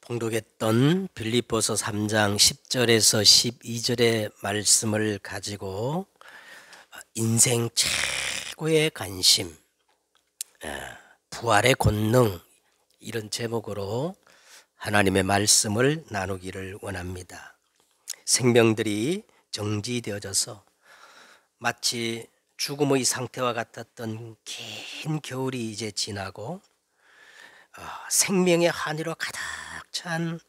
봉독했던 빌립보서 3장 10절에서 12절의 말씀을 가지고 인생 최고의 관심, 부활의 권능, 이런 제목으로 하나님의 말씀을 나누기를 원합니다. 생명들이 정지되어져서 마치 죽음의 상태와 같았던 긴 겨울이 이제 지나고 생명의 한이로 가득 찬,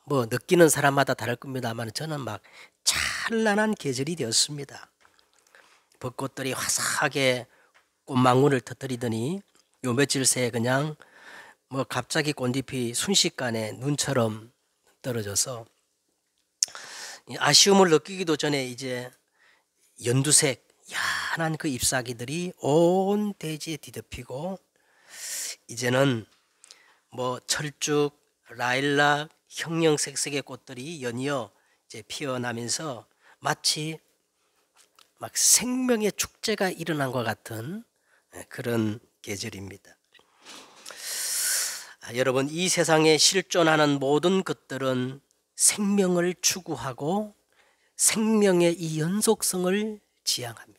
느끼는 사람마다 다를 겁니다만 저는 막 찬란한 계절이 되었습니다. 벚꽃들이 화사하게 꽃망울을 터뜨리더니 요 며칠 새에 그냥 갑자기 꽃잎이 순식간에 눈처럼 떨어져서 아쉬움을 느끼기도 전에 이제 연두색 연한 그 잎사귀들이 온 대지에 뒤덮이고 이제는 철쭉, 라일락, 형형색색의 꽃들이 연이어 이제 피어나면서 마치 막 생명의 축제가 일어난 것 같은 그런 계절입니다. 여러분, 이 세상에 실존하는 모든 것들은 생명을 추구하고 생명의 이 연속성을 지향합니다.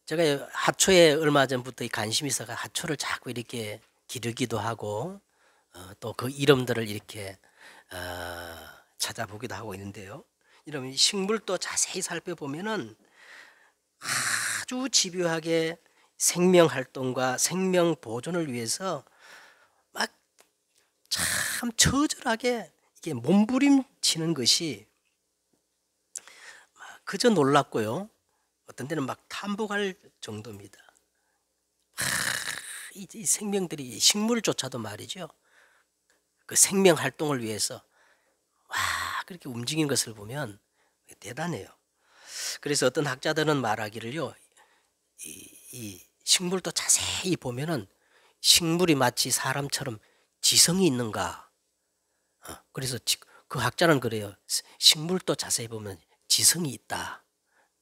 제가 하초에 얼마 전부터 관심이 있어서 하초를 자꾸 이렇게 기르기도 하고 또 그 이름들을 이렇게 찾아보기도 하고 있는데요. 이런 식물도 자세히 살펴보면은 아주 집요하게 생명 활동과 생명 보존을 위해서 막 참 처절하게 이게 몸부림치는 것이 그저 놀랍고요. 어떤 때는 막 탐복할 정도입니다. 이 생명들이 식물조차도 말이죠. 그 생명 활동을 위해서 그렇게 움직이는 것을 보면 대단해요. 그래서 어떤 학자들은 말하기를요. 이 식물도 자세히 보면은 식물이 마치 사람처럼 지성이 있는가. 그래서 그 학자는 그래요. 식물도 자세히 보면 지성이 있다.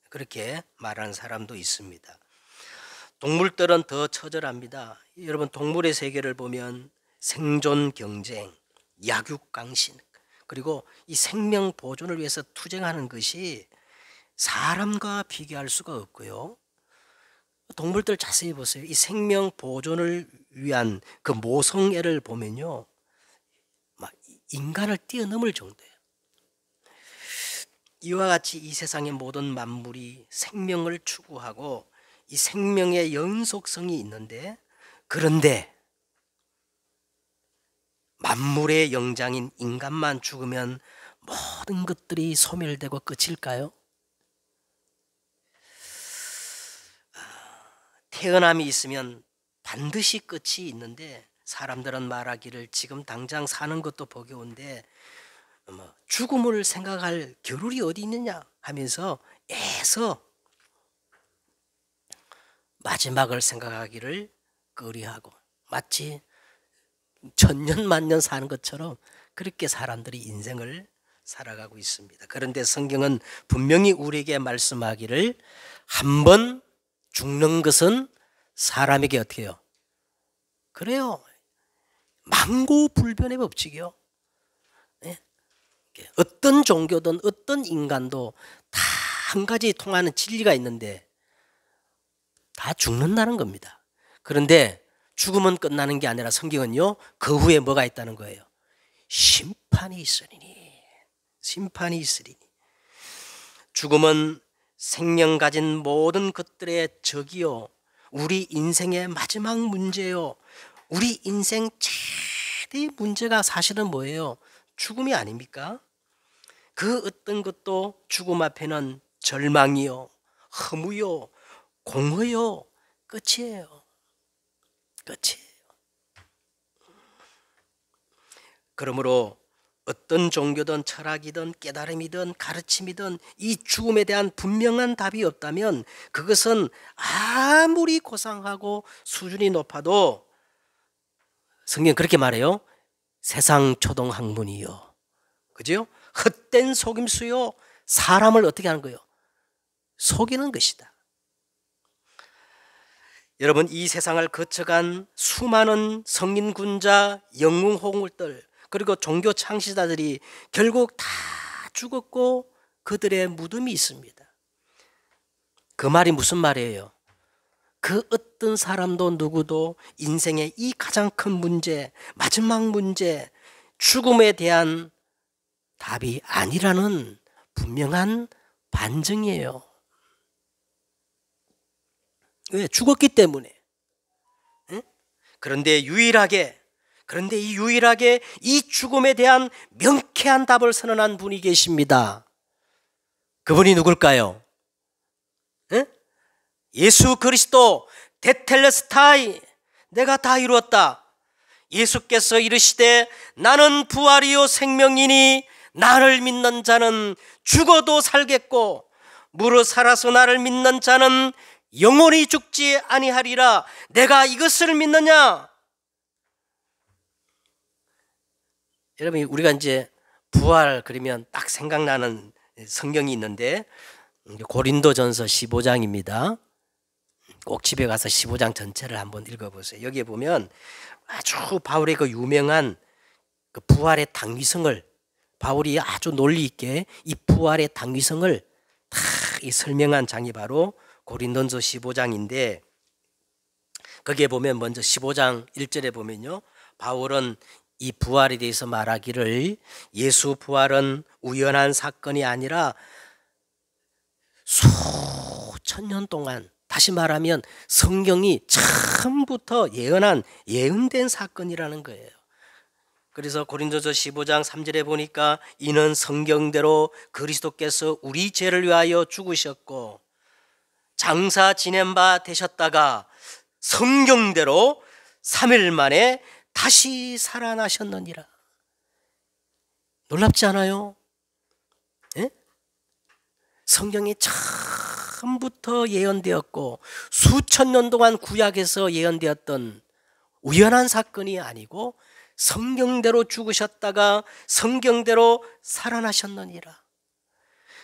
그렇게 말하는 사람도 있습니다. 동물들은 더 처절합니다. 여러분, 동물의 세계를 보면 생존 경쟁, 약육강신, 그리고 이 생명 보존을 위해서 투쟁하는 것이 사람과 비교할 수가 없고요. 동물들 자세히 보세요. 이 생명 보존을 위한 그 모성애를 보면요, 막 인간을 뛰어넘을 정도예요. 이와 같이 이 세상의 모든 만물이 생명을 추구하고 이 생명의 연속성이 있는데, 그런데 만물의 영장인 인간만 죽으면 모든 것들이 소멸되고 끝일까요? 태어남이 있으면 반드시 끝이 있는데 사람들은 말하기를 지금 당장 사는 것도 버거운데 죽음을 생각할 겨를이 어디 있느냐 하면서 애써 마지막을 생각하기를 꺼려하고 마치 천년 만년 사는 것처럼 그렇게 사람들이 인생을 살아가고 있습니다. 그런데 성경은 분명히 우리에게 말씀하기를 한 번 죽는 것은 사람에게 어떻게 해요? 그래요. 만고불변의 법칙이요. 네? 어떤 종교든 어떤 인간도 다 한 가지 통하는 진리가 있는데 다 죽는다는 겁니다. 그런데 죽음은 끝나는 게 아니라 성경은요, 그 후에 뭐가 있다는 거예요? 심판이 있으리니. 심판이 있으리니. 죽음은 생명 가진 모든 것들의 적이요, 우리 인생의 마지막 문제요. 우리 인생 최대의 문제가 사실은 뭐예요? 죽음이 아닙니까? 그 어떤 것도 죽음 앞에는 절망이요, 허무요, 공허요, 끝이에요. 끝이에요. 그러므로 어떤 종교든 철학이든 깨달음이든 가르침이든 이 죽음에 대한 분명한 답이 없다면 그것은 아무리 고상하고 수준이 높아도, 성경 그렇게 말해요. 세상 초동 학문이요, 그죠? 헛된 속임수요, 사람을 어떻게 하는 거예요? 속이는 것이다. 여러분, 이 세상을 거쳐간 수많은 성인 군자, 영웅 호물들, 그리고 종교 창시자들이 결국 다 죽었고 그들의 무덤이 있습니다. 그 말이 무슨 말이에요? 그 어떤 사람도 누구도 인생의 이 가장 큰 문제, 마지막 문제, 죽음에 대한 답이 아니라는 분명한 반증이에요. 왜? 죽었기 때문에. 응? 그런데 이 유일하게 이 죽음에 대한 명쾌한 답을 선언한 분이 계십니다. 그분이 누굴까요? 응? 예수 그리스도 테텔레스타이, 내가 다 이루었다. 예수께서 이르시되 나는 부활이요 생명이니 나를 믿는 자는 죽어도 살겠고 무릇 살아서 나를 믿는 자는 영원히 죽지 아니하리라. 내가 이것을 믿느냐? 여러분, 우리가 이제 부활 그러면 딱 생각나는 성경이 있는데 고린도전서 15장입니다. 꼭 집에 가서 15장 전체를 한번 읽어보세요. 여기에 보면 아주 바울의 그 유명한 그 부활의 당위성을, 바울이 아주 논리 있게 이 부활의 당위성을 다 이 설명한 장이 바로 고린도전서 15장인데, 거기에 보면 먼저 15장 1절에 보면요, 바울은 이 부활에 대해서 말하기를 예수 부활은 우연한 사건이 아니라 수천 년 동안, 다시 말하면 성경이 처음부터 예언된 사건이라는 거예요. 그래서 고린도서 15장 3절에 보니까 이는 성경대로 그리스도께서 우리 죄를 위하여 죽으셨고 장사 지낸 바 되셨다가 성경대로 3일 만에 다시 살아나셨느니라. 놀랍지 않아요? 예? 성경이 처음부터 예언되었고 수천 년 동안 구약에서 예언되었던 우연한 사건이 아니고 성경대로 죽으셨다가 성경대로 살아나셨느니라.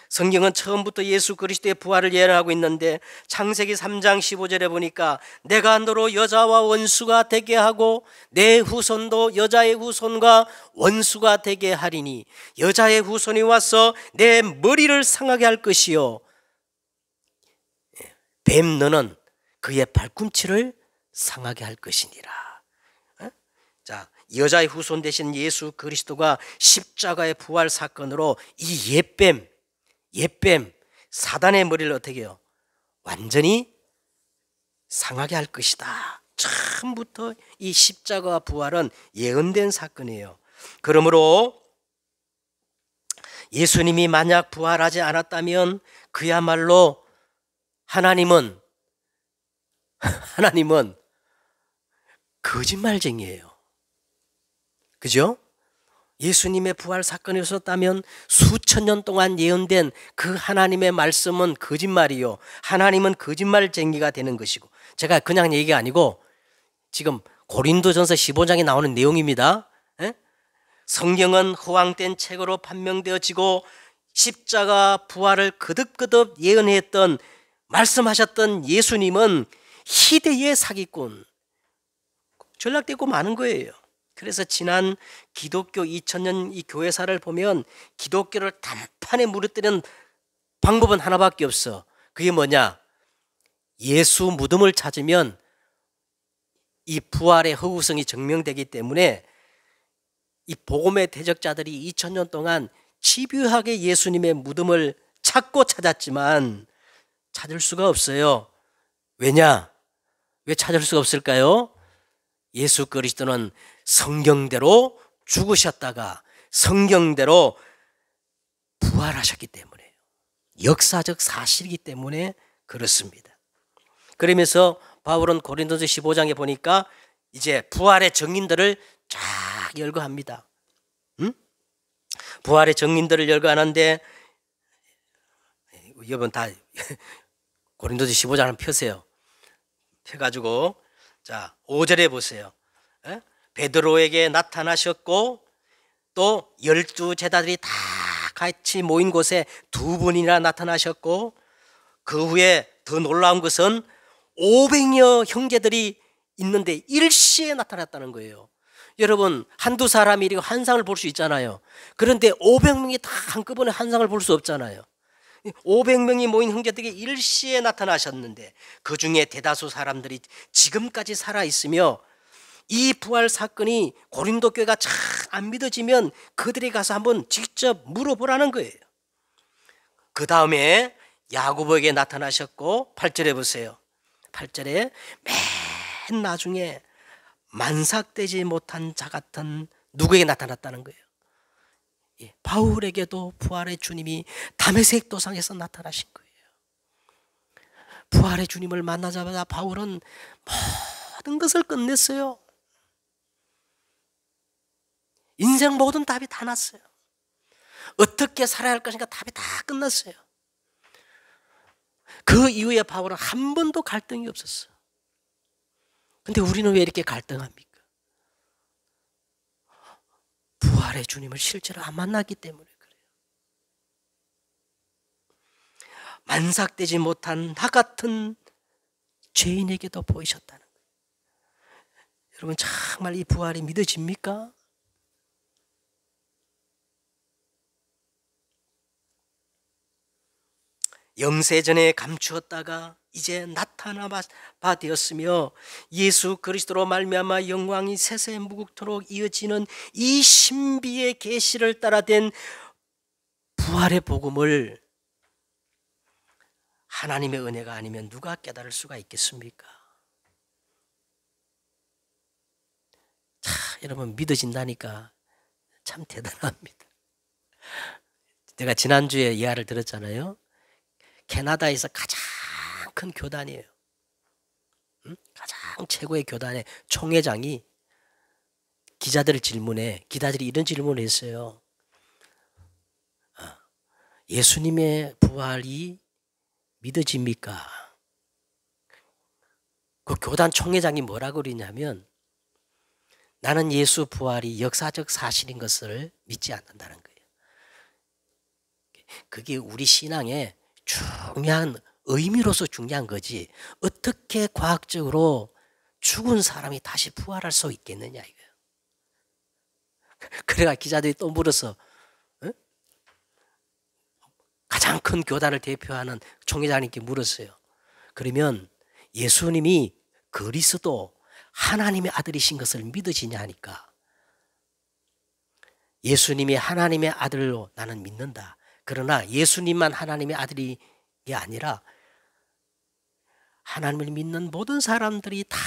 성경은 처음부터 예수 그리스도의 부활을 예언하고 있는데 창세기 3장 15절에 보니까 내가 너로 여자와 원수가 되게 하고 내 후손도 여자의 후손과 원수가 되게 하리니 여자의 후손이 와서 내 머리를 상하게 할 것이요 뱀 너는 그의 발꿈치를 상하게 할 것이니라. 자, 여자의 후손 되신 예수 그리스도가 십자가의 부활 사건으로 이 옛뱀 사단의 머리를 어떻게 해요? 완전히 상하게 할 것이다. 처음부터 이 십자가와 부활은 예언된 사건이에요. 그러므로 예수님이 만약 부활하지 않았다면 그야말로 하나님은 거짓말쟁이에요. 그죠? 예수님의 부활 사건이 없었다면 수천 년 동안 예언된 그 하나님의 말씀은 거짓말이요, 하나님은 거짓말쟁이가 되는 것이고, 제가 그냥 얘기가 아니고 지금 고린도전서 15장에 나오는 내용입니다. 성경은 허황된 책으로 판명되어지고 십자가 부활을 거듭거듭 예언했던, 말씀하셨던 예수님은 희대의 사기꾼, 전락되고 마는 거예요. 그래서 지난 기독교 2000년 이 교회사를 보면 기독교를 단판에 무너뜨리는 방법은 하나밖에 없어. 그게 뭐냐? 예수 무덤을 찾으면 이 부활의 허구성이 증명되기 때문에 이 복음의 대적자들이 2000년 동안 집요하게 예수님의 무덤을 찾고 찾았지만 찾을 수가 없어요. 왜냐? 왜 찾을 수가 없을까요? 예수 그리스도는 성경대로 죽으셨다가 성경대로 부활하셨기 때문에요. 역사적 사실이기 때문에 그렇습니다. 그러면서 바울은 고린도서 15장에 보니까 이제 부활의 증인들을 쫙 열거합니다. 부활의 증인들을 열거하는데, 여러분 다 고린도서 15장을 펴세요. 펴가지고 자 5절에 보세요. 베드로에게 나타나셨고 또 12제자들이 다 같이 모인 곳에 2분이나 나타나셨고, 그 후에 더 놀라운 것은 500여 형제들이 있는데 일시에 나타났다는 거예요. 여러분, 한두 사람이 이렇게 환상을 볼 수 있잖아요. 그런데 500명이 다 한꺼번에 환상을 볼 수 없잖아요. 500명이 모인 형제들이 일시에 나타나셨는데 그 중에 대다수 사람들이 지금까지 살아있으며, 이 부활 사건이 고린도 교회가 잘 안 믿어지면 그들이 가서 한번 직접 물어보라는 거예요. 그 다음에 야고보에게 나타나셨고, 8절에 보세요. 8절에 맨 나중에 만삭되지 못한 자 같은 누구에게 나타났다는 거예요. 바울에게도 부활의 주님이 다메섹 도상에서 나타나신 거예요. 부활의 주님을 만나자마자 바울은 모든 것을 끝냈어요. 인생 모든 답이 다 났어요. 어떻게 살아야 할 것인가 답이 다 끝났어요. 그 이후에 바울은 한 번도 갈등이 없었어요. 근데 우리는 왜 이렇게 갈등합니까? 부활의 주님을 실제로 안 만났기 때문에 그래요. 만삭되지 못한 나 같은 죄인에게도 보이셨다는 거예요. 여러분, 정말 이 부활이 믿어집니까? 영세전에 감추었다가 이제 나타나 봐 되었으며, 예수 그리스도로 말미암아 영광이 세세 무국토록 이어지는 이 신비의 계시를 따라 된 부활의 복음을 하나님의 은혜가 아니면 누가 깨달을 수가 있겠습니까? 자, 여러분, 믿어진다니까 참 대단합니다. 제가 지난주에 이야기를 들었잖아요. 캐나다에서 가장 큰 교단이에요. 가장 최고의 교단의 총회장이 기자들을 질문해, 기자들이 이런 질문을 했어요. 예수님의 부활이 믿어집니까? 그 교단 총회장이 뭐라고 그러냐면, 나는 예수 부활이 역사적 사실인 것을 믿지 않는다는 거예요. 그게 우리 신앙의 중요한 의미로서 중요한 거지, 어떻게 과학적으로 죽은 사람이 다시 부활할 수 있겠느냐 이거예요. 그래가 기자들이 또 물어서, 가장 큰 교단을 대표하는 총회장님께 물었어요. 그러면 예수님이 그리스도 하나님의 아들이신 것을 믿어지냐 하니까, 예수님이 하나님의 아들로 나는 믿는다. 그러나 예수님만 하나님의 아들이 아니라 하나님을 믿는 모든 사람들이 다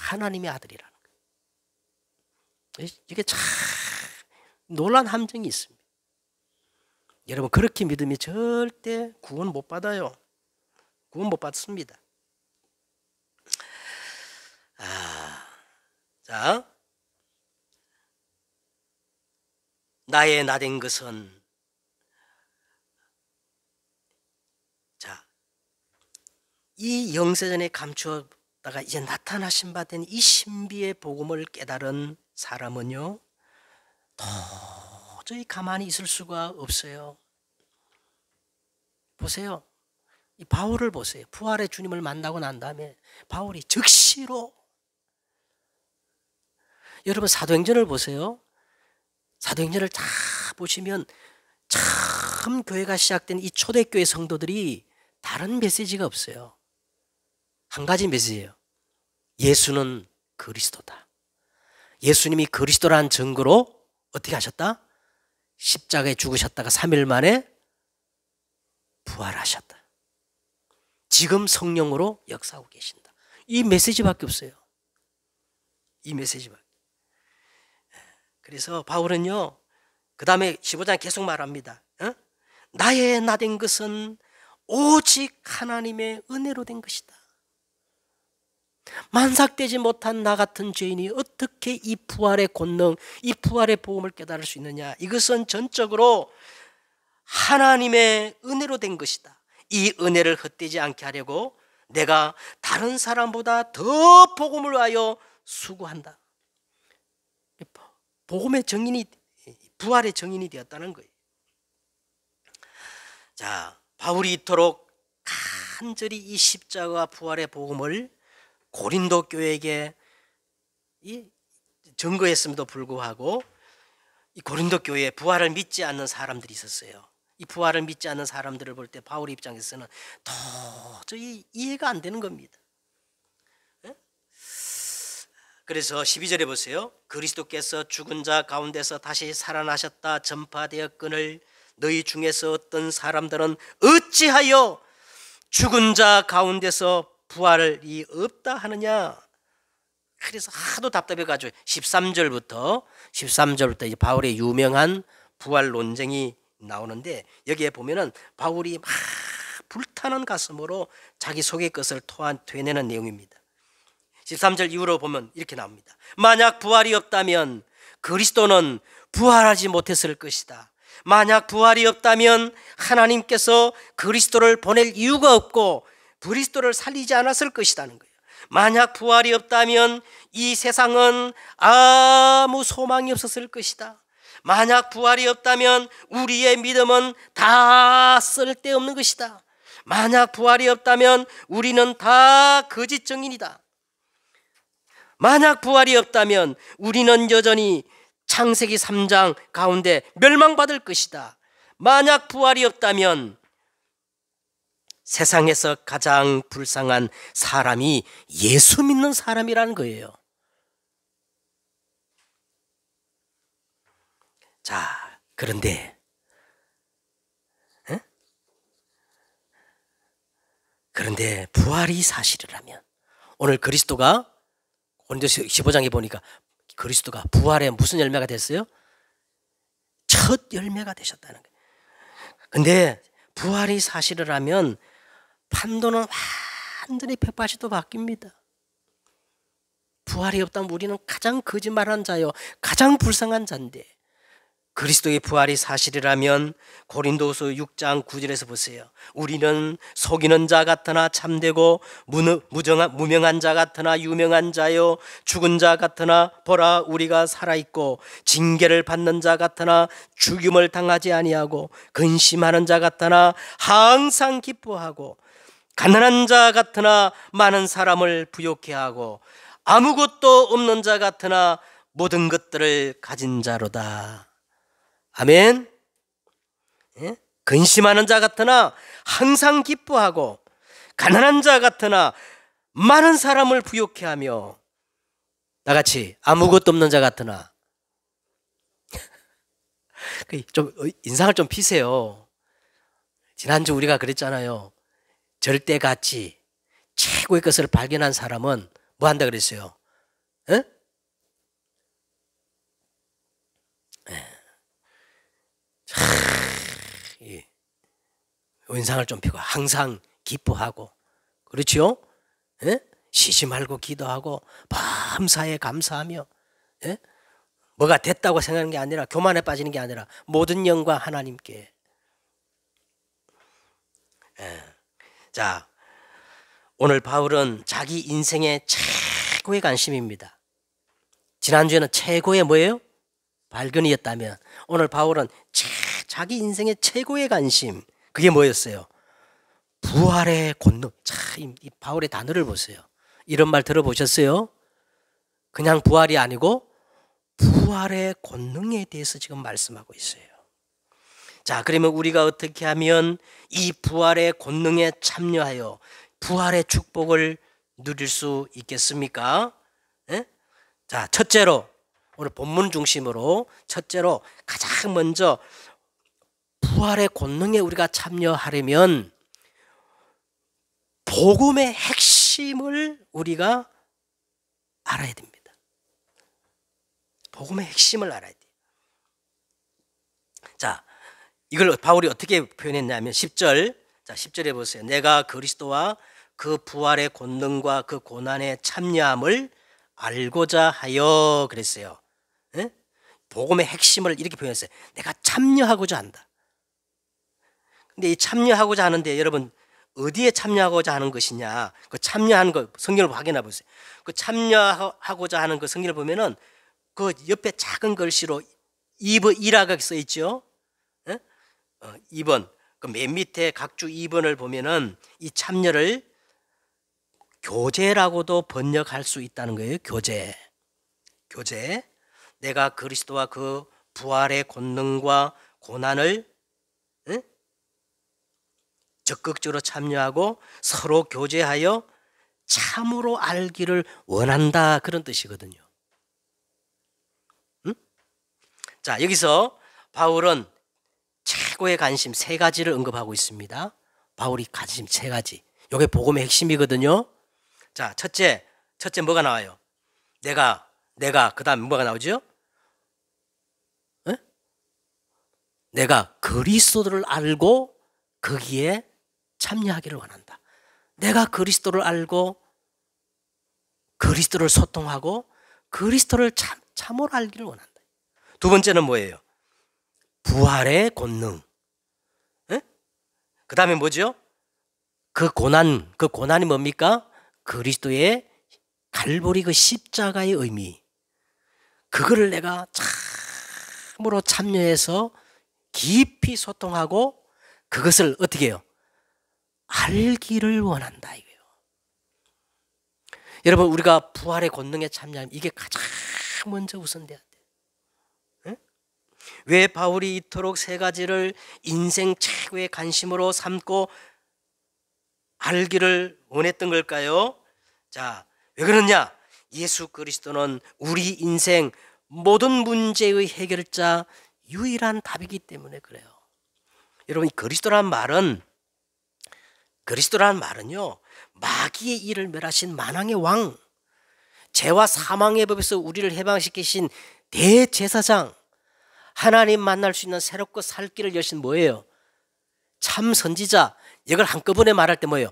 하나님의 아들이라는 거예요. 이게 참 놀라운 함정이 있습니다. 여러분, 그렇게 믿으면 절대 구원 못 받아요. 구원 못 받습니다. 자, 나의 나된 것은, 이 영세전에 감추었다가 이제 나타나신 바 된 이 신비의 복음을 깨달은 사람은요, 도저히 가만히 있을 수가 없어요. 보세요. 이 바울을 보세요. 부활의 주님을 만나고 난 다음에 바울이 즉시로, 여러분 사도행전을 보세요. 사도행전을 다 보시면 처음 교회가 시작된 이 초대교회 성도들이 다른 메시지가 없어요. 한 가지 메시지예요. 예수는 그리스도다. 예수님이 그리스도라는 증거로 어떻게 하셨다? 십자가에 죽으셨다가 3일 만에 부활하셨다. 지금 성령으로 역사하고 계신다. 이 메시지밖에 없어요. 이 메시지밖에. 그래서 바울은요, 그 다음에 15장 계속 말합니다. 나의 나된 것은 오직 하나님의 은혜로 된 것이다. 만삭되지 못한 나 같은 죄인이 어떻게 이 부활의 권능, 이 부활의 복음을 깨달을 수 있느냐? 이것은 전적으로 하나님의 은혜로 된 것이다. 이 은혜를 헛되지 않게 하려고 내가 다른 사람보다 더 복음을 위하여 수고한다. 복음의 정인이, 부활의 정인이 되었다는 거예요. 자, 바울이 이토록 간절히 이 십자가 부활의 복음을 고린도 교회에게 증거했음에도 불구하고 이 고린도 교회에 부활을 믿지 않는 사람들이 있었어요. 이 부활을 믿지 않는 사람들을 볼 때 바울 입장에서는 도저히 이해가 안 되는 겁니다. 그래서 12절에 보세요. 그리스도께서 죽은 자 가운데서 다시 살아나셨다 전파되었거늘 너희 중에서 어떤 사람들은 어찌하여 죽은 자 가운데서 부활이 없다 하느냐. 그래서 하도 답답해가지고 13절부터 이제 바울의 유명한 부활 논쟁이 나오는데, 여기에 보면은 바울이 막 불타는 가슴으로 자기 속의 것을 토해내는 내용입니다. 13절 이후로 보면 이렇게 나옵니다. 만약 부활이 없다면 그리스도는 부활하지 못했을 것이다. 만약 부활이 없다면 하나님께서 그리스도를 보낼 이유가 없고 그리스도를 살리지 않았을 것이라는 거예요. 만약 부활이 없다면 이 세상은 아무 소망이 없었을 것이다. 만약 부활이 없다면 우리의 믿음은 다 쓸데없는 것이다. 만약 부활이 없다면 우리는 다 거짓 증인이다. 만약 부활이 없다면 우리는 여전히 창세기 3장 가운데 멸망받을 것이다. 만약 부활이 없다면 세상에서 가장 불쌍한 사람이 예수 믿는 사람이라는 거예요. 자, 그런데 부활이 사실이라면 오늘 그리스도가 고린도서 15장에 보니까 그리스도가 부활의 무슨 열매가 됐어요? 첫 열매가 되셨다는 거예요. 근데 부활이 사실이라면 판도는 완전히 180도 바뀝니다. 부활이 없다면 우리는 가장 거짓말한 자요, 가장 불쌍한 자인데, 그리스도의 부활이 사실이라면 고린도후서 6장 9절에서 보세요. 우리는 속이는 자 같으나 참되고 무명한 자 같으나 유명한 자요, 죽은 자 같으나 보라 우리가 살아있고, 징계를 받는 자 같으나 죽임을 당하지 아니하고, 근심하는 자 같으나 항상 기뻐하고, 가난한 자 같으나 많은 사람을 부욕해 하고, 아무것도 없는 자 같으나 모든 것들을 가진 자로다. 아멘. 근심하는 자 같으나 항상 기뻐하고, 가난한 자 같으나 많은 사람을 부욕해 하며, 나같이 아무것도 없는 자 같으나 좀 인상을 좀 피세요. 지난주 우리가 그랬잖아요. 절대 가치, 최고의 것을 발견한 사람은 뭐 한다 그랬어요? 인상을 좀 펴고 항상 기뻐하고, 그렇죠? 쉬지 말고 기도하고 밤사에 감사하며, 뭐가 됐다고 생각하는 게 아니라, 교만에 빠지는 게 아니라 모든 영광 하나님께. 자, 오늘 바울은 자기 인생의 최고의 관심입니다. 지난주에는 최고의 뭐예요? 발견이었다면, 오늘 바울은 자기 인생의 최고의 관심, 그게 뭐였어요? 부활의 권능. 참, 이 바울의 단어를 보세요. 이런 말 들어보셨어요? 그냥 부활이 아니고 부활의 권능에 대해서 지금 말씀하고 있어요. 자, 그러면 우리가 어떻게 하면 이 부활의 권능에 참여하여 부활의 축복을 누릴 수 있겠습니까? 자, 첫째로, 오늘 본문 중심으로 첫째로 가장 먼저 부활의 권능에 우리가 참여하려면 복음의 핵심을 우리가 알아야 됩니다. 복음의 핵심을 알아야 돼요. 자, 이걸 바울이 어떻게 표현했냐면 10절. 자, 10절에 보세요. 내가 그리스도와 그 부활의 권능과 그 고난에 참여함을 알고자 하여 그랬어요. 복음의 핵심을 이렇게 표현했어요. 내가 참여하고자 한다. 근데 이 참여하고자 하는데 여러분 어디에 참여하고자 하는 것이냐? 그 참여하는 거 성경을 확인해 보세요. 그 참여하고자 하는 그 성경을 보면은 그 옆에 작은 글씨로 2라고 써 있죠. 2번 그 맨 밑에 각주 2번을 보면은 이 참여를 교제라고도 번역할 수 있다는 거예요. 교제. 교제. 내가 그리스도와 그 부활의 권능과 고난을 적극적으로 참여하고 서로 교제하여 참으로 알기를 원한다, 그런 뜻이거든요. 자, 여기서 바울은 최고의 관심 세 가지를 언급하고 있습니다. 바울이 관심 세 가지. 이게 복음의 핵심이거든요. 자, 첫째 뭐가 나와요? 내가 그다음 뭐가 나오죠? 내가 그리스도를 알고 거기에 참여하기를 원한다. 내가 그리스도를 알고 그리스도를 소통하고 그리스도를 참으로 알기를 원한다. 두 번째는 뭐예요? 부활의 권능. 그 다음에 뭐죠? 그 고난이 뭡니까? 그리스도의 갈보리 그 십자가의 의미. 그거를 내가 참으로 참여해서 깊이 소통하고 그것을 어떻게 해요? 알기를 원한다, 이거예요. 여러분, 우리가 부활의 권능에 참여하면 이게 가장 먼저 우선돼야 돼요. 왜 바울이 이토록 세 가지를 인생 최고의 관심으로 삼고 알기를 원했던 걸까요? 자, 왜 그러냐? 예수 그리스도는 우리 인생 모든 문제의 해결자, 유일한 답이기 때문에 그래요. 여러분, 그리스도란 말은요, 마귀의 일을 멸하신 만왕의 왕, 죄와 사망의 법에서 우리를 해방시키신 대제사장, 하나님 만날 수 있는 새롭고 살 길을 여신 뭐예요? 참 선지자. 이걸 한꺼번에 말할 때 뭐예요?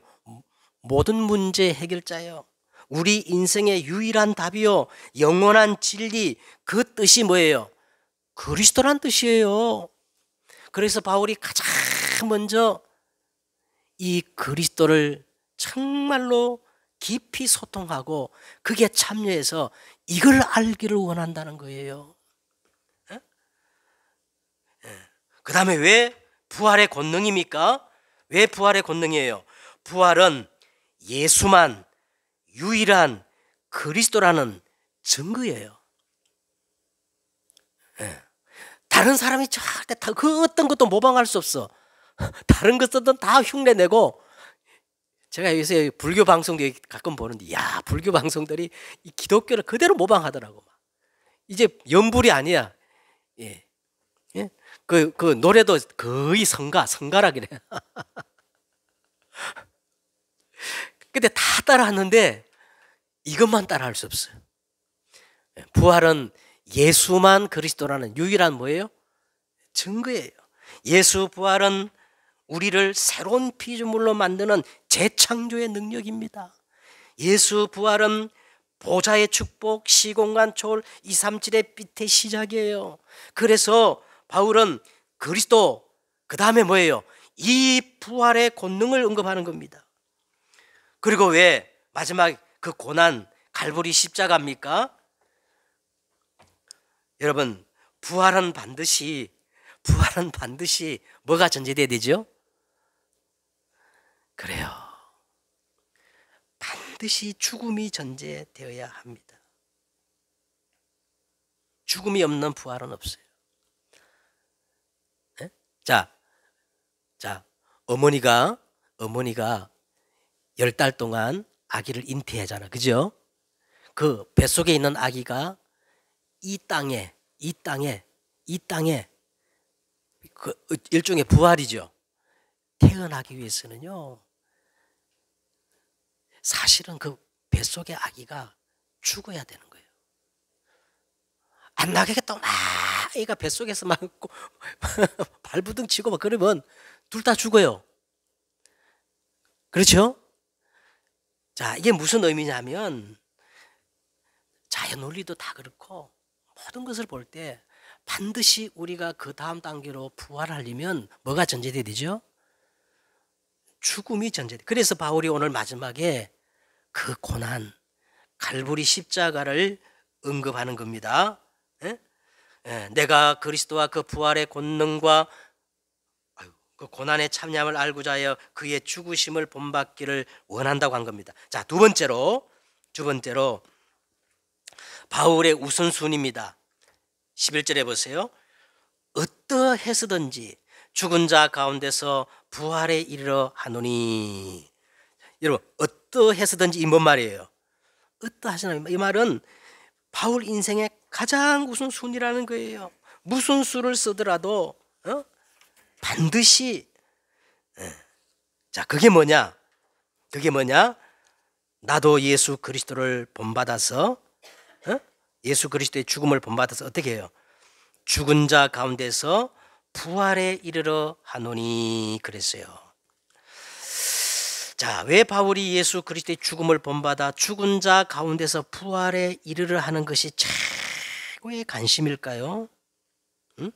모든 문제 해결자예요. 우리 인생의 유일한 답이요, 영원한 진리, 그 뜻이 뭐예요? 그리스도란 뜻이에요. 그래서 바울이 가장 먼저 이 그리스도를 정말로 깊이 소통하고 그게 참여해서 이걸 알기를 원한다는 거예요. 그 다음에 왜 부활의 권능입니까? 왜 부활의 권능이에요? 부활은 예수만 유일한 그리스도라는 증거예요. 다른 사람이 절대 그 어떤 것도 모방할 수 없어. 다른 것들은 다 흉내내고, 제가 요새 불교 방송도 가끔 보는데, 야, 불교 방송들이 이 기독교를 그대로 모방하더라고. 이제 연불이 아니야. 예. 예? 그 노래도 거의 성가라 그래. 근데 다 따라하는데 이것만 따라할 수 없어요. 부활은 예수만 그리스도라는 유일한 뭐예요? 증거예요. 예수 부활은 우리를 새로운 피조물로 만드는 재창조의 능력입니다. 예수 부활은 보좌의 축복, 시공간 초월, 237의 빛의 시작이에요. 그래서 바울은 그리스도, 그 다음에 뭐예요? 이 부활의 권능을 언급하는 겁니다. 그리고 왜 마지막 그 고난, 갈보리 십자가입니까? 여러분, 부활은 반드시 뭐가 전제돼야 되죠? 그래요. 반드시 죽음이 전제되어야 합니다. 죽음이 없는 부활은 없어요. 네? 자, 어머니가 10달 동안 아기를 잉태하잖아. 그죠? 그 뱃속에 있는 아기가 이 땅에 그 일종의 부활이죠. 태어나기 위해서는요, 사실은 그 뱃속의 아기가 죽어야 되는 거예요. 안 나가겠다. 아이가 뱃속에서 막 발부둥 치고 막 그러면 둘 다 죽어요. 그렇죠? 자, 이게 무슨 의미냐면, 자연 논리도 다 그렇고 모든 것을 볼 때 반드시 우리가 그 다음 단계로 부활하려면 뭐가 전제돼야 되죠? 죽음이 전제돼. 그래서 바울이 오늘 마지막에 그 고난, 갈보리 십자가를 언급하는 겁니다. 내가 그리스도와 그 부활의 권능과 그 고난의 참념을 알고자 하여 그의 죽으심을 본받기를 원한다고 한 겁니다. 자, 두 번째로 바울의 우선순위입니다. 11절에 보세요. 어떠해서든지 죽은 자 가운데서 부활에 이르러 하노니. 여러분, 어떠해서든지 이 뭔 말이에요? 어떠하시나, 이 말은 바울 인생의 가장 우선순위라는 거예요. 무슨 수를 쓰더라도 반드시. 자, 그게 뭐냐? 나도 예수 그리스도를 본받아서, 예수 그리스도의 죽음을 본받아서 어떻게 해요? 죽은 자 가운데서 부활에 이르러 하노니 그랬어요. 자, 왜 바울이 예수 그리스도의 죽음을 본받아 죽은 자 가운데서 부활에 이르러 하는 것이 최고의 관심일까요? 응?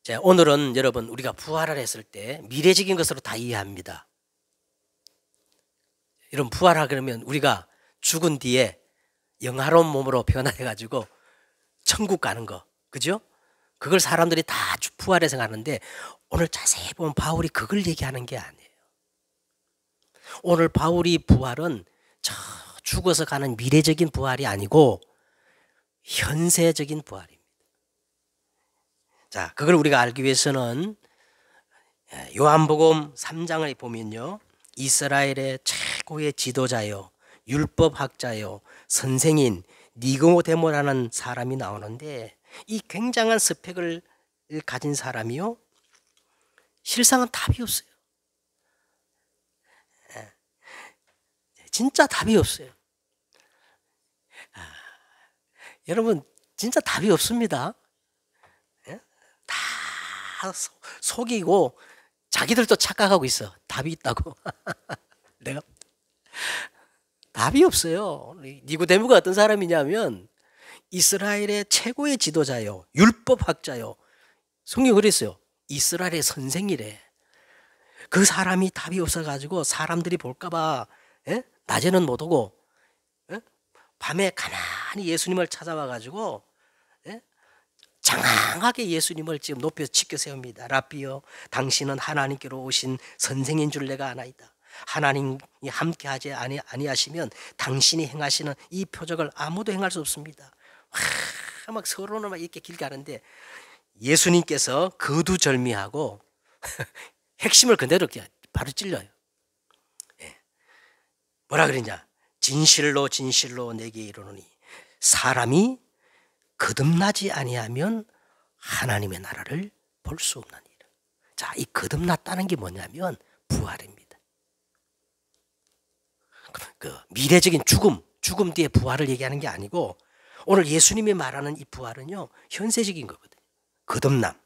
자, 오늘은 여러분, 우리가 부활을 했을 때 미래적인 것으로 다 이해합니다. 여러분, 부활하 그러면 우리가 죽은 뒤에 영화로운 몸으로 변화해가지고 천국 가는 거, 그죠? 그걸 사람들이 다 부활에 생각하는데, 오늘 자세히 보면 바울이 그걸 얘기하는 게 아니에요. 오늘 바울이 부활은 저 죽어서 가는 미래적인 부활이 아니고 현세적인 부활입니다. 자, 그걸 우리가 알기 위해서는 요한복음 3장을 보면요, 이스라엘의 최고의 지도자요, 율법학자요, 선생인 니고데모라는 사람이 나오는데, 이 굉장한 스펙을 가진 사람이요, 실상은 답이 없어요. 진짜 답이 없어요. 여러분, 진짜 답이 없습니다. 다 속이고 자기들도 착각하고 있어. 답이 있다고. 내가 답이 없어요. 니고데모가 어떤 사람이냐면 이스라엘의 최고의 지도자요, 율법학자요. 성경이 그랬어요. 이스라엘의 선생이래. 그 사람이 답이 없어가지고 사람들이 볼까봐 낮에는 못 오고 밤에 가만히 예수님을 찾아와가지고 장황하게 예수님을 지금 높여서 지켜 세웁니다. 라비여, 당신은 하나님께로 오신 선생인 줄 내가 아나이다. 하나님이 함께하지 아니하시면 당신이 행하시는 이 표적을 아무도 행할 수 없습니다. 막 서론을 막 이렇게 길게 하는데, 예수님께서 거두절미하고 핵심을 그대로 바로 찔러요. 뭐라 그러냐? 진실로 진실로 내게 이르노니 사람이 거듭나지 아니하면 하나님의 나라를 볼 수 없나니라. 자, 이 거듭났다는 게 뭐냐면 부활입니다. 그 미래적인 죽음 뒤에 부활을 얘기하는 게 아니고, 오늘 예수님이 말하는 이 부활은요, 현세적인 거거든요. 거듭남.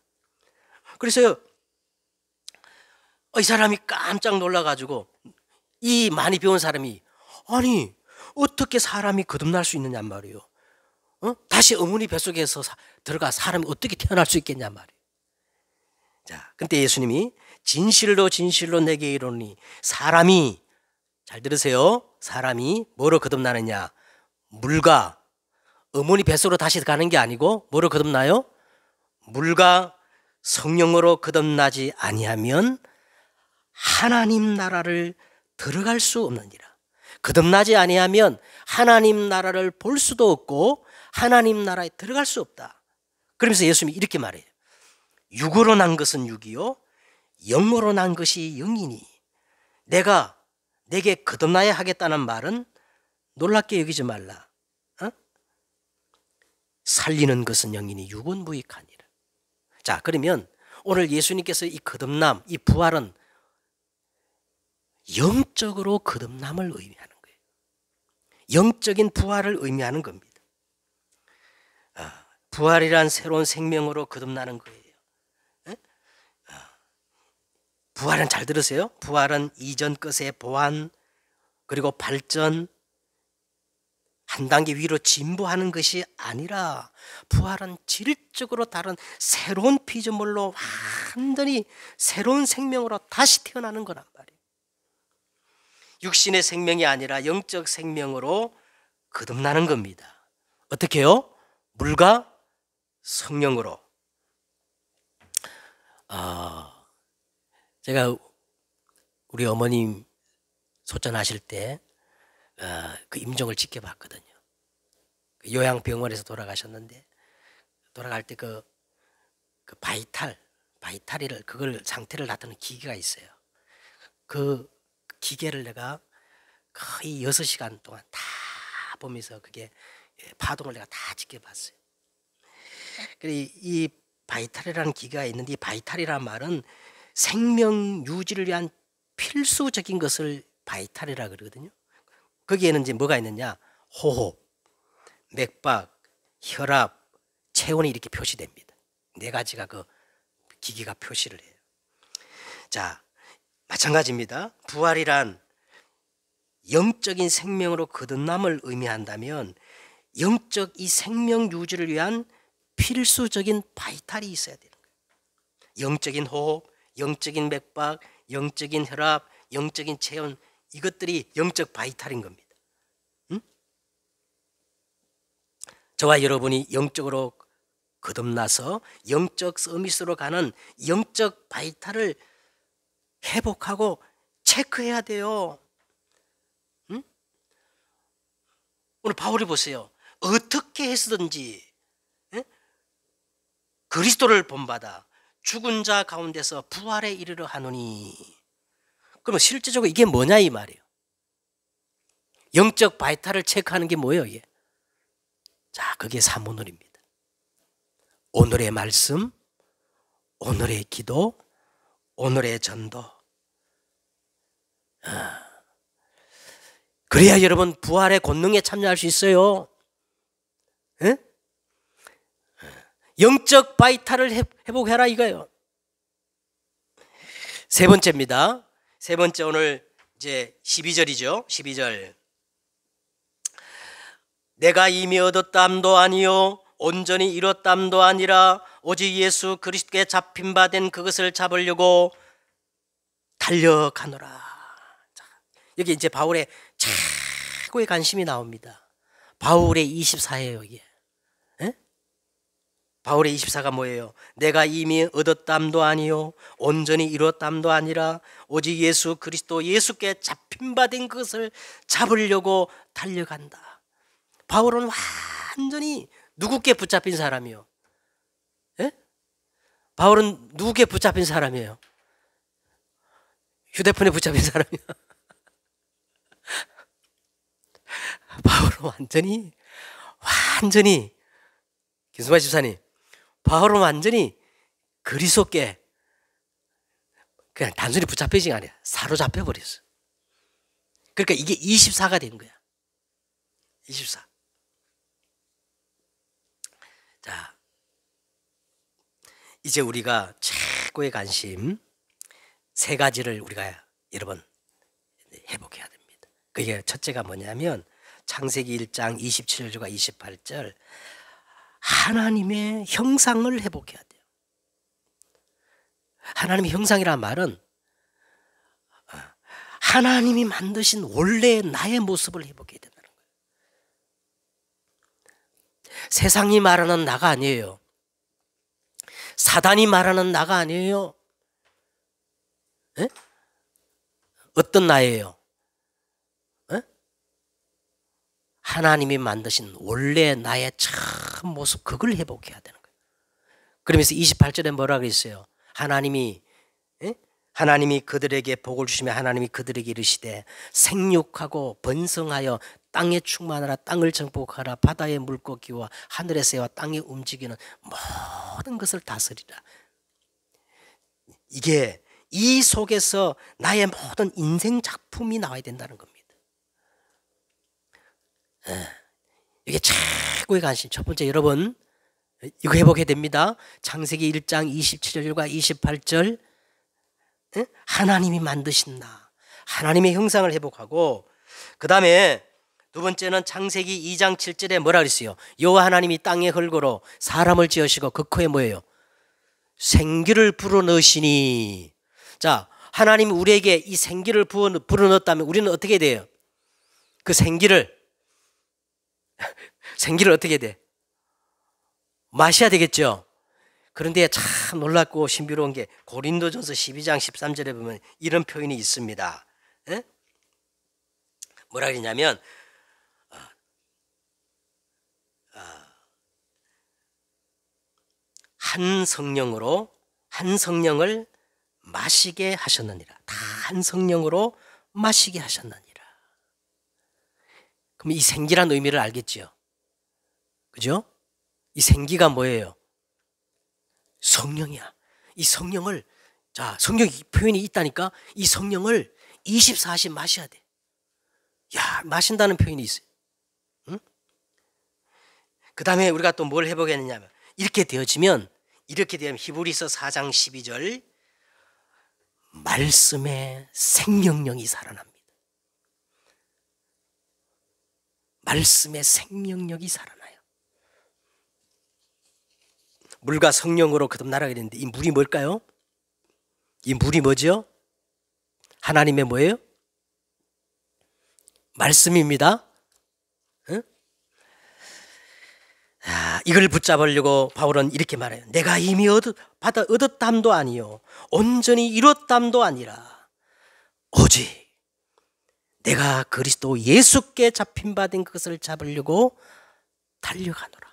그래서 이 사람이 깜짝 놀라가지고, 이 많이 배운 사람이, 아니 어떻게 사람이 거듭날 수 있느냐 말이에요. 다시 어머니 뱃속에서 들어가 사람이 어떻게 태어날 수 있겠냐 말이에요. 자, 근데 예수님이 진실로 진실로 내게 이르노니, 사람이, 잘 들으세요, 사람이 뭐로 거듭나느냐? 물과, 어머니 뱃속으로 다시 가는 게 아니고 뭐로 거듭나요? 물과 성령으로 거듭나지 아니하면 하나님 나라를 들어갈 수 없느니라. 거듭나지 아니하면 하나님 나라를 볼 수도 없고 하나님 나라에 들어갈 수 없다. 그러면서 예수님이 이렇게 말해요. 육으로 난 것은 육이요, 영으로 난 것이 영이니 내가 내게 거듭나야 하겠다는 말은 놀랍게 여기지 말라. 살리는 것은 영이니 육은 무익하니라. 자, 그러면 오늘 예수님께서 이 거듭남, 이 부활은 영적으로 거듭남을 의미하는 거예요. 영적인 부활을 의미하는 겁니다. 부활이란 새로운 생명으로 거듭나는 거예요. 부활은, 잘 들으세요, 부활은 이전 것의 보완, 그리고 발전, 한 단계 위로 진보하는 것이 아니라, 부활은 질적으로 다른 새로운 피조물로 완전히 새로운 생명으로 다시 태어나는 거란 말이에요. 육신의 생명이 아니라 영적 생명으로 거듭나는 겁니다. 어떻게 해요? 물과 성령으로. 제가 우리 어머님 소천하실 때 그 임종을 지켜봤거든요. 그 요양병원에서 돌아가셨는데, 돌아갈 때 그 바이탈이를, 그걸 상태를 나타내는 기계가 있어요. 그 기계를 내가 거의 6시간 동안 다 보면서 그게 파동을 내가 다 지켜봤어요. 이 바이탈이라는 기계가 있는데, 이 바이탈이라는 말은 생명 유지를 위한 필수적인 것을 바이탈이라 그러거든요. 거기에는 이제 뭐가 있느냐? 호흡, 맥박, 혈압, 체온이 이렇게 표시됩니다. 4가지가 그 기기가 표시를 해요. 자, 마찬가지입니다. 부활이란 영적인 생명으로 거듭남을 의미한다면, 영적 이 생명 유지를 위한 필수적인 바이탈이 있어야 되는 거예요. 영적인 호흡, 영적인 맥박, 영적인 혈압, 영적인 체온, 이것들이 영적 바이탈인 겁니다. 응? 저와 여러분이 영적으로 거듭나서 영적 서밋으로 가는 영적 바이탈을 회복하고 체크해야 돼요. 응? 오늘 바울이 보세요. 어떻게 해서든지 그리스도를 본받아 죽은 자 가운데서 부활에 이르러 하노니. 그러면 실제적으로 이게 뭐냐 이 말이에요. 영적 바이탈을 체크하는 게 뭐예요 이게? 자, 그게 사모놀입니다. 오늘의 말씀, 오늘의 기도, 오늘의 전도. 그래야 여러분 부활의 권능에 참여할 수 있어요. 에? 영적 바이탈을 회복해라 이거예요. 세 번째입니다. 세 번째, 오늘 이제 12절이죠. 12절. 내가 이미 얻었담도 아니요 온전히 이뤘담도 아니라 오직 예수 그리스도께 잡힌 바 된 그것을 잡으려고 달려가노라. 자, 여기 이제 바울의 최고의 관심이 나옵니다. 바울의 24예요 이게. 바울의 24가 뭐예요? 내가 이미 얻었담도 아니요 온전히 이뤘담도 아니라 오직 예수 그리스도 예수께 잡힌 바 된 것을 잡으려고 달려간다. 바울은 완전히 누구께 붙잡힌 사람이요? 예? 바울은 누구께 붙잡힌 사람이에요? 휴대폰에 붙잡힌 사람이요. 바울은 완전히 김수마 집사님, 바울은 완전히 그리스도께 그냥 단순히 붙잡히지 않아요. 사로잡혀 버렸어. 그러니까 이게 24가 된 거야. 24. 자, 이제 우리가 최고의 관심 3가지를 우리가 여러분 회복해야 됩니다. 그게 첫째가 뭐냐면 창세기 1장 27절과 28절, 하나님의 형상을 회복해야 돼요. 하나님의 형상이란 말은 하나님이 만드신 원래의 나의 모습을 회복해야 된다는 거예요. 세상이 말하는 나가 아니에요. 사단이 말하는 나가 아니에요. 에? 어떤 나예요? 에? 하나님이 만드신 원래 나의 참 모습, 그걸 회복해야 되는 거예요. 그러면서 28절에 뭐라고 했어요? 하나님이 그들에게 복을 주시며 하나님이 그들에게 이르시되 생육하고 번성하여 땅에 충만하라, 땅을 정복하라, 바다의 물고기와 하늘의 새와 땅에 움직이는 모든 것을 다스리라. 이게 이 속에서 나의 모든 인생 작품이 나와야 된다는 겁니다. 이게 최고의 관심. 첫 번째, 여러분 이거 회복해야 됩니다. 창세기 1장 27절과 28절, 하나님이 만드신 나, 하나님의 형상을 회복하고, 그 다음에 두 번째는 창세기 2장 7절에 뭐라 그랬어요? 여호와 하나님이 땅에 흙으로 사람을 지으시고 그 코에 뭐예요? 생기를 불어넣으시니. 자, 하나님이 우리에게 이 생기를 불어넣었다면 우리는 어떻게 돼요? 그 생기를 어떻게 돼? 마셔야 되겠죠. 그런데 참 놀랍고 신비로운 게 고린도전서 12장 13절에 보면 이런 표현이 있습니다. 에? 뭐라 그러냐면 한 성령을 마시게 하셨느니라. 다 한 성령으로 마시게 하셨느니라. 그럼 이 생기란 의미를 알겠죠? 그죠? 이 생기가 뭐예요? 성령이야. 이 성령을, 자, 성령 표현이 있다니까 이 성령을 24시 마셔야 돼. 야, 마신다는 표현이 있어요. 응? 그 다음에 우리가 또 뭘 해보겠느냐면 이렇게 되면 히브리서 4장 12절 말씀의 생명력이 살아납니다. 말씀의 생명력이 살아나요. 물과 성령으로 거듭나라 그랬는데 이 물이 뭘까요? 이 물이 뭐죠? 하나님의 뭐예요? 말씀입니다. 응? 이걸 붙잡으려고 바울은 이렇게 말해요. 내가 이미 얻었담도 아니요 온전히 이뤘담도 아니라 오직 내가 그리스도 예수께 잡힌 바 된 그것을 잡으려고 달려가노라.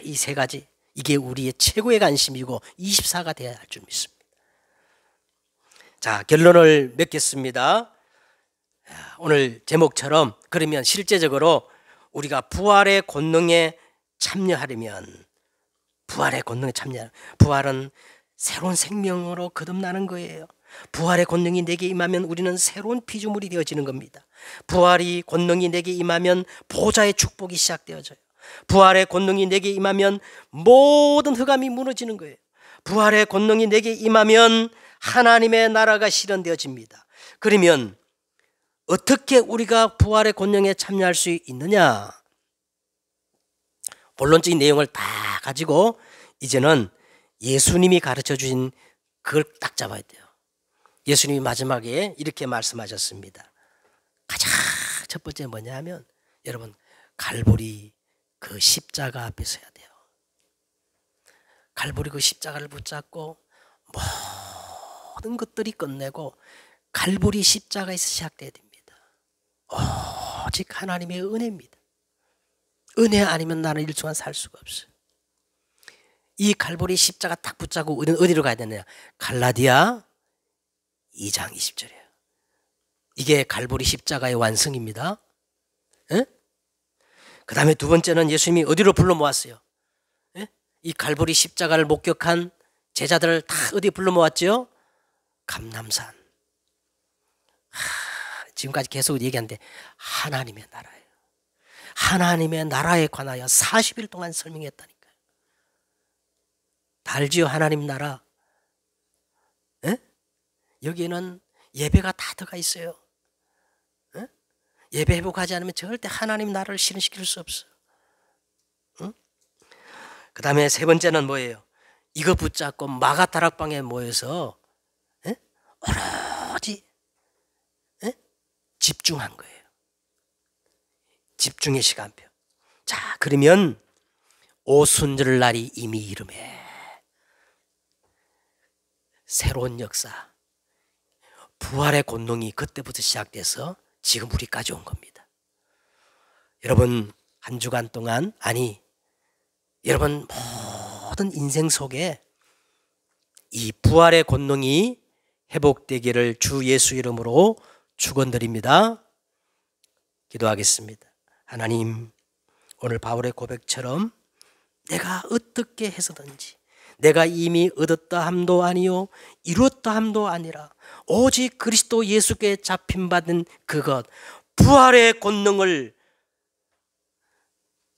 이 세 가지, 이게 우리의 최고의 관심이고 24가 되어야 할 줄 믿습니다. 자, 결론을 맺겠습니다. 오늘 제목처럼 그러면 실제적으로 우리가 부활의 권능에 참여하려면 부활은 새로운 생명으로 거듭나는 거예요. 부활의 권능이 내게 임하면 우리는 새로운 피조물이 되어지는 겁니다. 부활의 권능이 내게 임하면 보좌의 축복이 시작되어져요. 부활의 권능이 내게 임하면 모든 흑암이 무너지는 거예요. 부활의 권능이 내게 임하면 하나님의 나라가 실현되어집니다. 그러면 어떻게 우리가 부활의 권능에 참여할 수 있느냐? 본론적인 내용을 다 가지고 이제는 예수님이 가르쳐 주신 그걸 딱 잡아야 돼요. 예수님이 마지막에 이렇게 말씀하셨습니다. 가장 첫 번째 뭐냐 하면 여러분 갈보리 그 십자가 앞에 서야 돼요. 갈보리 그 십자가를 붙잡고 모든 것들이 끝내고 갈보리 십자가에서 시작돼야 됩니다. 오직 하나님의 은혜입니다. 은혜 아니면 나는 일주간 살 수가 없어요. 이 갈보리 십자가 딱 붙잡고 우리는 어디로 가야 되느냐? 갈라디아 2장 20절이에요. 이게 갈보리 십자가의 완성입니다. 그 다음에 두 번째는 예수님이 어디로 불러 모았어요? 이 갈보리 십자가를 목격한 제자들을 다 어디 불러 모았죠? 감람산. 지금까지 계속 얘기하는데 하나님의 나라예요. 하나님의 나라에 관하여 40일 동안 설명했다니까요. 다 알지요? 하나님 나라. 여기에는 예배가 다 들어가 있어요. 예배 회복하지 않으면 절대 하나님 나라를 실현시킬 수 없어요. 그 다음에 세 번째는 뭐예요? 이거 붙잡고 마가다락방에 모여서 오로지 집중한 거예요. 집중의 시간표. 자, 그러면 오순절 날이 이미 이름에 새로운 역사, 부활의 권능이 그때부터 시작돼서 지금 우리까지 온 겁니다. 여러분 한 주간 동안, 아니 여러분 모든 인생 속에 이 부활의 권능이 회복되기를 주 예수 이름으로 축원드립니다. 기도하겠습니다. 하나님, 오늘 바울의 고백처럼 내가 어떻게 해서든지 내가 이미 얻었다 함도 아니요 이뤘다 함도 아니라 오직 그리스도 예수께 잡힌 받은 그것, 부활의 권능을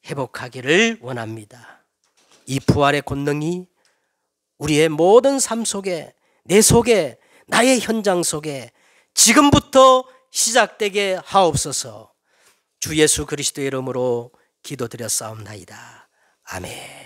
회복하기를 원합니다. 이 부활의 권능이 우리의 모든 삶 속에, 내 속에, 나의 현장 속에 지금부터 시작되게 하옵소서. 주 예수 그리스도의 이름으로 기도드렸사옵나이다. 아멘.